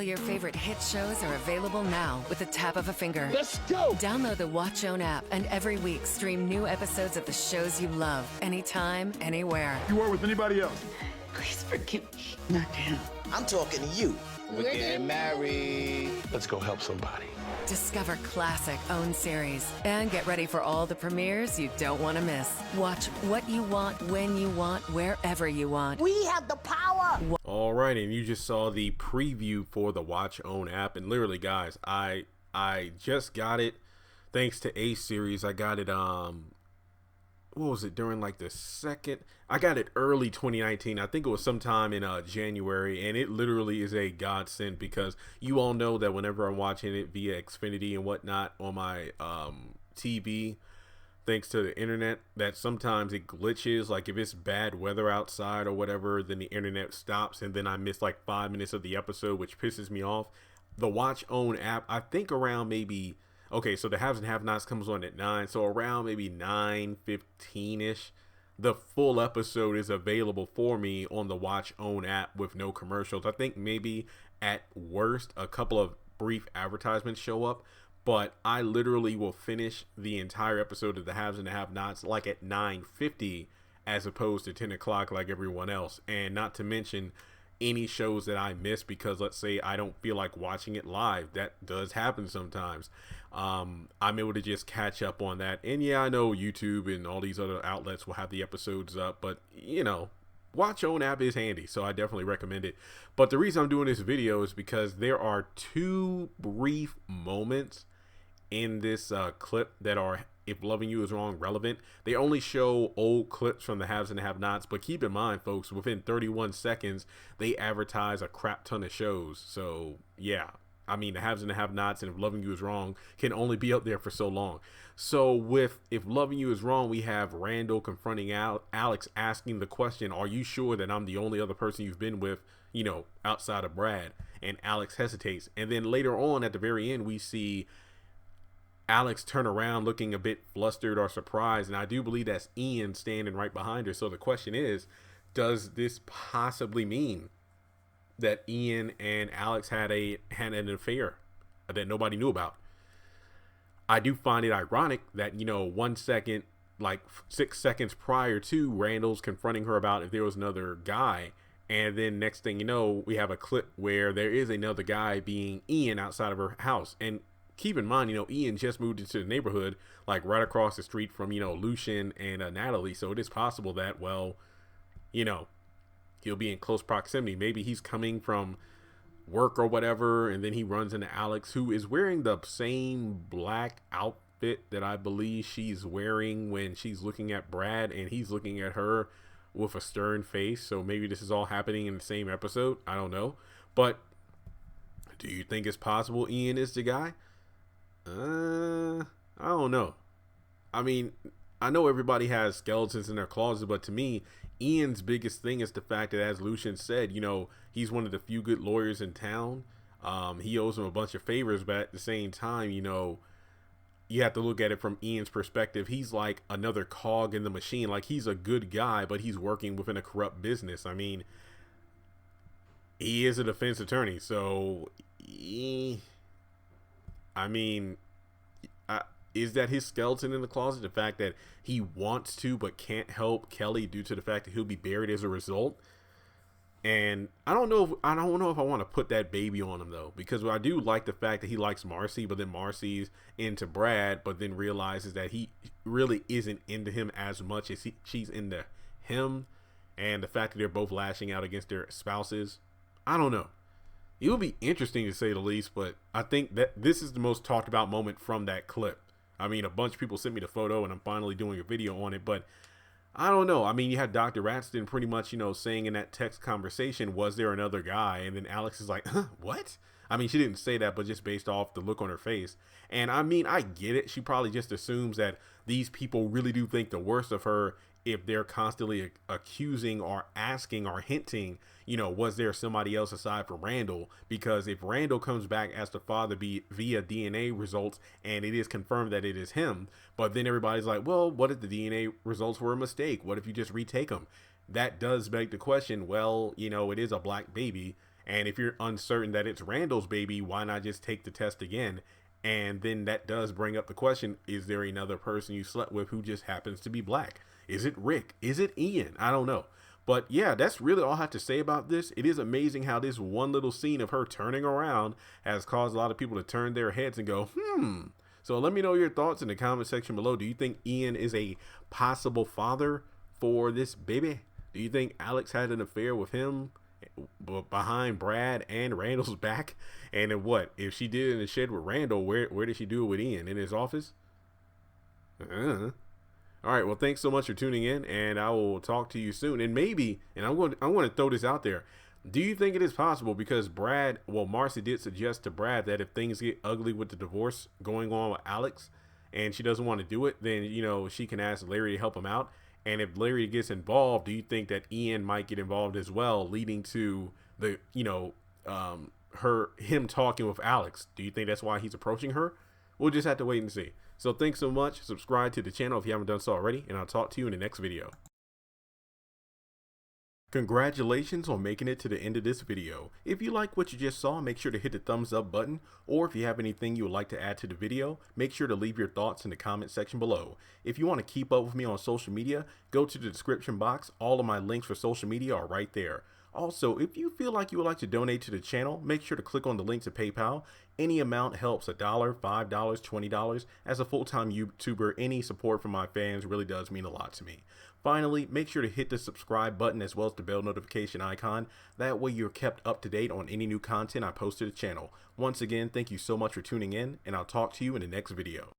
your favorite hit shows are available now with the tap of a finger. Let's go! Download the Watch Own app and every week stream new episodes of the shows you love, anytime, anywhere. You are with anybody else? Please forgive me. Not him. I'm talking to you. We're getting married. Let's go help somebody. Discover classic OWN series and get ready for all the premieres you don't want to miss. Watch what you want, when you want, wherever you want. We have the power. All right, and you just saw the preview for the Watch Own app, and literally, guys, I just got it thanks to A series. I got it what was it, during like the second, I got it early 2019. I think it was sometime in January, and it literally is a godsend because you all know that whenever I'm watching it via Xfinity and whatnot on my TV, thanks to the internet, that sometimes it glitches. Like if it's bad weather outside or whatever, then the internet stops and then I miss like 5 minutes of the episode, which pisses me off. The Watch Own app, I think around maybe, okay, so the Haves and Have-Nots comes on at 9, so around maybe 9:15ish, the full episode is available for me on the Watch Own app with no commercials. I think maybe at worst a couple of brief advertisements show up, but I literally will finish the entire episode of the Haves and the Have-Nots like at 9:50 as opposed to 10 o'clock like everyone else. And not to mention any shows that I miss because let's say I don't feel like watching it live. That does happen sometimes. I'm able to just catch up on that. And yeah, I know YouTube and all these other outlets will have the episodes up, but you know, Watch Own app is handy, so I definitely recommend it. But the reason I'm doing this video is because there are two brief moments in this clip that are, if loving you is wrong, relevant. They only show old clips from the Haves and the Have-Nots, but keep in mind, folks, within 31 seconds, they advertise a crap ton of shows. So yeah, I mean, the Haves and the Have-Nots and If Loving You Is Wrong can only be up there for so long. So with If Loving You Is Wrong, we have Randall confronting Alex, asking the question, are you sure that I'm the only other person you've been with, you know, outside of Brad? And Alex hesitates. And then later on at the very end, we see Alex turn around looking a bit flustered or surprised, and I do believe that's Ian standing right behind her. So the question is, does this possibly mean that Ian and Alex had an affair that nobody knew about? I do find it ironic that, you know, 1 second, like 6 seconds prior to, Randall's confronting her about if there was another guy, and then next thing you know, we have a clip where there is another guy being Ian outside of her house. And keep in mind, you know, Ian just moved into the neighborhood, like right across the street from, you know, Lucian and Natalie. So it is possible that, well, you know, he'll be in close proximity. Maybe he's coming from work or whatever, and then he runs into Alex, who is wearing the same black outfit that I believe she's wearing when she's looking at Brad, and he's looking at her with a stern face. So maybe this is all happening in the same episode. I don't know. But do you think it's possible Ian is the guy? I don't know. I mean, I know everybody has skeletons in their closet, but to me, Ian's biggest thing is the fact that, as Lucian said, you know, he's one of the few good lawyers in town. He owes him a bunch of favors, but at the same time, you know, you have to look at it from Ian's perspective. He's like another cog in the machine. Like, he's a good guy, but he's working within a corrupt business. I mean, he is a defense attorney, so I mean, is that his skeleton in the closet? The fact that he wants to but can't help Kelly due to the fact that he'll be buried as a result. And I don't know if I want to put that baby on him though, because I do like the fact that he likes Marcy, but then Marcy's into Brad, but then realizes that he really isn't into him as much as she's into him. And the fact that they're both lashing out against their spouses, I don't know. It would be interesting to say the least, but I think that this is the most talked about moment from that clip. I mean, a bunch of people sent me the photo and I'm finally doing a video on it, but I don't know. I mean, you had Dr. Ratston pretty much, you know, saying in that text conversation, was there another guy? And then Alex is like, huh, what? I mean, she didn't say that, but just based off the look on her face. And I mean, I get it. She probably just assumes that these people really do think the worst of her if they're constantly accusing or asking or hinting, you know, was there somebody else aside from Randall? Because if Randall comes back as the father via DNA results and it is confirmed that it is him, but then everybody's like, well, what if the DNA results were a mistake? What if you just retake them? That does beg the question, well, you know, it is a black baby. And if you're uncertain that it's Randall's baby, why not just take the test again? And then that does bring up the question, is there another person you slept with who just happens to be black? Is it Rick? Is it Ian? I don't know. But yeah, that's really all I have to say about this. It is amazing how this one little scene of her turning around has caused a lot of people to turn their heads and go, So let me know your thoughts in the comment section below. Do you think Ian is a possible father for this baby? Do you think Alex had an affair with him behind Brad and Randall's back? And then what? If she did in the shed with Randall, where did she do it with Ian? In his office? All right, well, thanks so much for tuning in, and I will talk to you soon. And maybe, and I'm going to throw this out there. Do you think it is possible, because Marcy did suggest to Brad that if things get ugly with the divorce going on with Alex and she doesn't want to do it, then, you know, she can ask Larry to help him out. And if Larry gets involved, do you think that Ian might get involved as well, leading to the, him talking with Alex? Do you think that's why he's approaching her? We'll just have to wait and see. So thanks so much. Subscribe to the channel if you haven't done so already, and I'll talk to you in the next video. Congratulations on making it to the end of this video. If you like what you just saw, make sure to hit the thumbs up button, or if you have anything you would like to add to the video, make sure to leave your thoughts in the comment section below. If you want to keep up with me on social media, go to the description box. All of my links for social media are right there. Also, if you feel like you would like to donate to the channel, make sure to click on the link to PayPal. Any amount helps. $1, $5, $20. As a full-time YouTuber, any support from my fans really does mean a lot to me. Finally, make sure to hit the subscribe button as well as the bell notification icon. That way you're kept up to date on any new content I post to the channel. Once again, thank you so much for tuning in, and I'll talk to you in the next video.